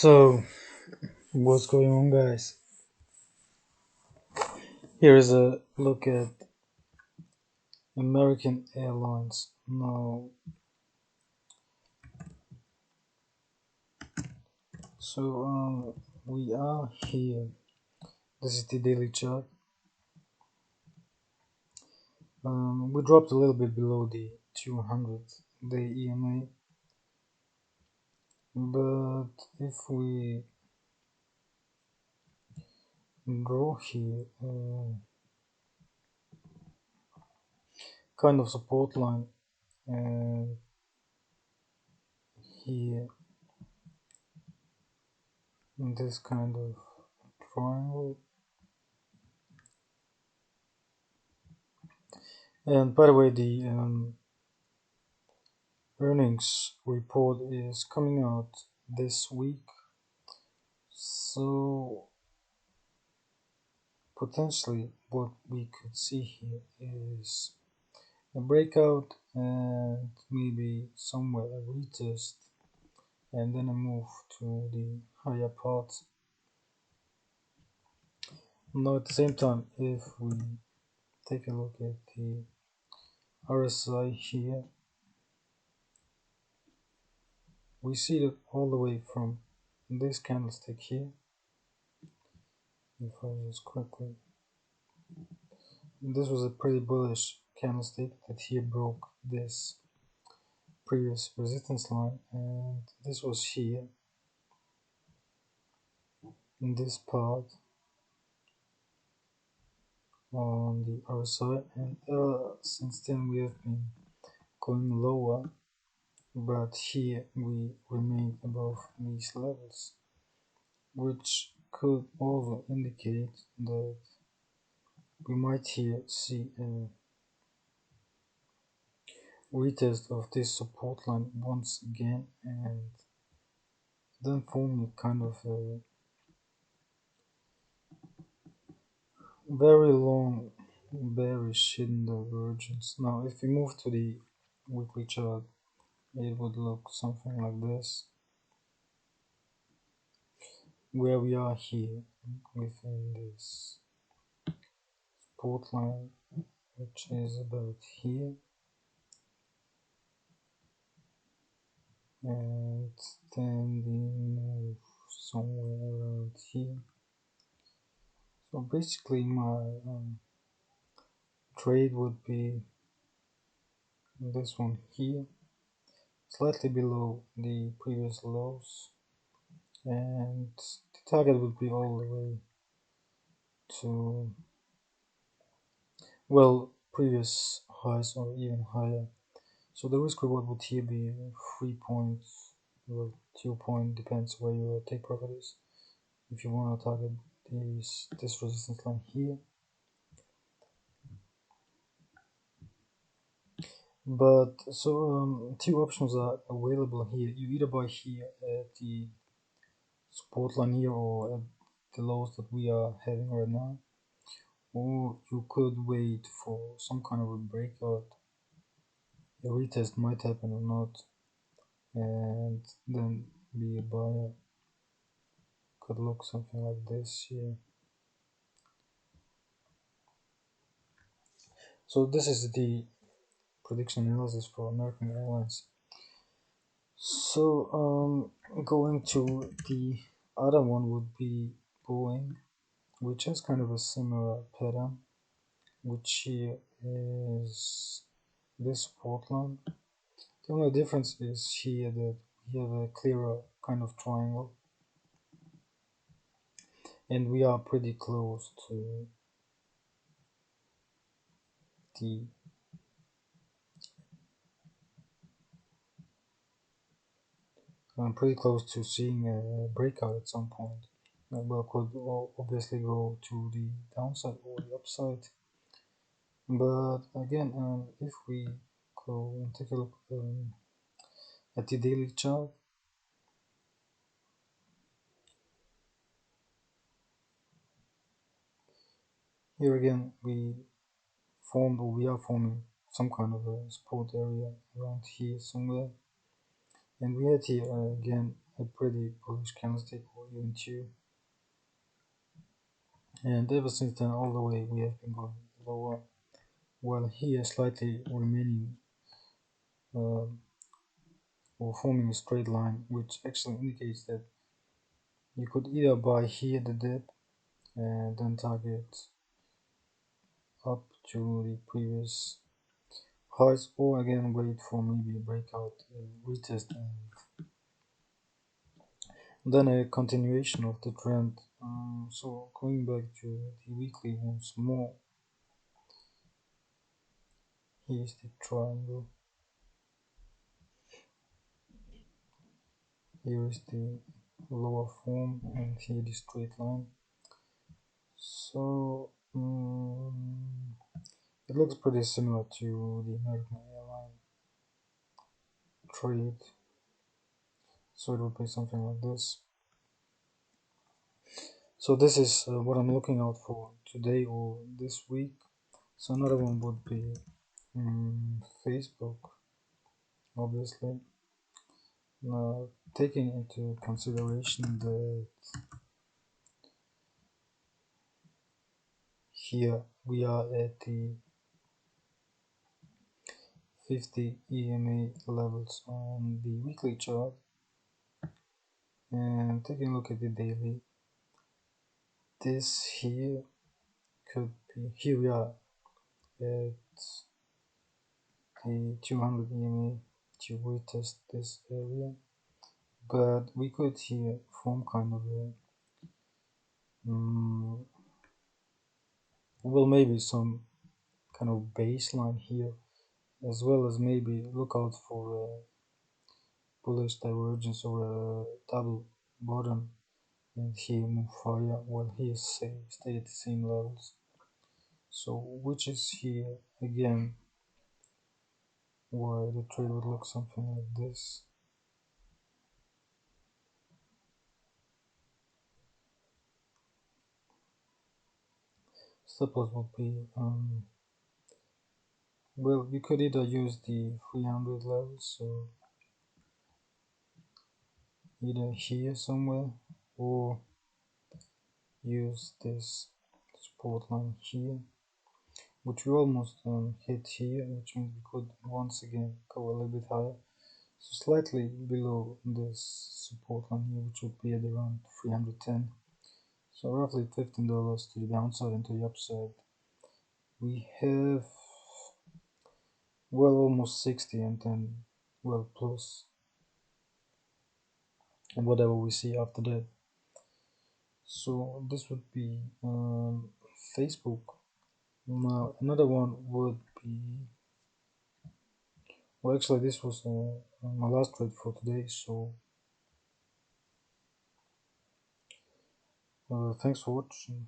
So, what's going on, guys? Here is a look at American Airlines. Now, we are here. This is the daily chart. We dropped a little bit below the 200-day EMA, but if we draw here, kind of support line, and here in this kind of triangle. And by the way, the earnings report is coming out this week, so potentially what we could see here is a breakout and maybe somewhere a retest and then a move to the higher part. Now at the same time, if we take a look at the RSI here, we see that all the way from this candlestick here. If I just quickly, this was a pretty bullish candlestick that here broke this previous resistance line, and this was here in this part on the other side, and since then we have been going lower, but here we remain above these levels, which could also indicate that we might here see a retest of this support line once again, and then forming kind of a very long bearish hidden divergence. Now if we move to the weekly chart, it would look something like this, where we are here within this support line, which is about here, and then we move somewhere around here. So basically my trade would be this one here, slightly below the previous lows, and the target would be all the way to, well, previous highs or even higher. So the risk reward would here be 3 points, well, 2 point, depends where your take profit is. If you want to target this resistance line here, but so two options are available here. You either buy here at the support line here or at the lows that we are having right now, or you could wait for some kind of a breakout. A retest might happen or not, and then be a buyer. Could look something like this here. So this is the prediction analysis for American Airlines. So going to the other one would be Boeing, which has kind of a similar pattern, which here is this support line. The only difference is here that we have a clearer kind of triangle, and we are pretty close to the pretty close to seeing a breakout at some point. Well, could obviously go to the downside or the upside, but again, if we go and take a look at the daily chart, here again we are forming some kind of a support area around here somewhere, And we had here again a pretty bullish candlestick, or even two. And ever since then, all the way we have been going lower. While here slightly remaining or forming a straight line, which actually indicates that you could either buy here the dip and then target up to the previous highs, or again wait for maybe a breakout, retest, and then a continuation of the trend. So going back to the weekly once more, here's the triangle, here is the lower form, and here the straight line. So it looks pretty similar to the American airline trade, so it will be something like this. So this is what I'm looking out for today or this week. So another one would be Facebook, obviously. Now, taking into consideration that here we are at the 50 EMA levels on the weekly chart, and taking a look at the daily, this here could be, here we are at the 200 EMA to retest this area, but we could here form kind of a well, maybe some kind of baseline here, as well as maybe look out for a bullish divergence or a double bottom, and here move higher while here stay at the same levels. So which is here again why the trade would look something like this. Stop loss would be well, you could either use the 300 level, so either here somewhere, or use this support line here, which we almost hit here, which means we could once again go a little bit higher, so slightly below this support line here, which would be at around 310. So roughly $15 to the downside and to the upside. We have well almost 60, and then well plus whatever we see after that. So this would be Facebook. Now another one would be, well, actually this was my last trade for today, so thanks for watching.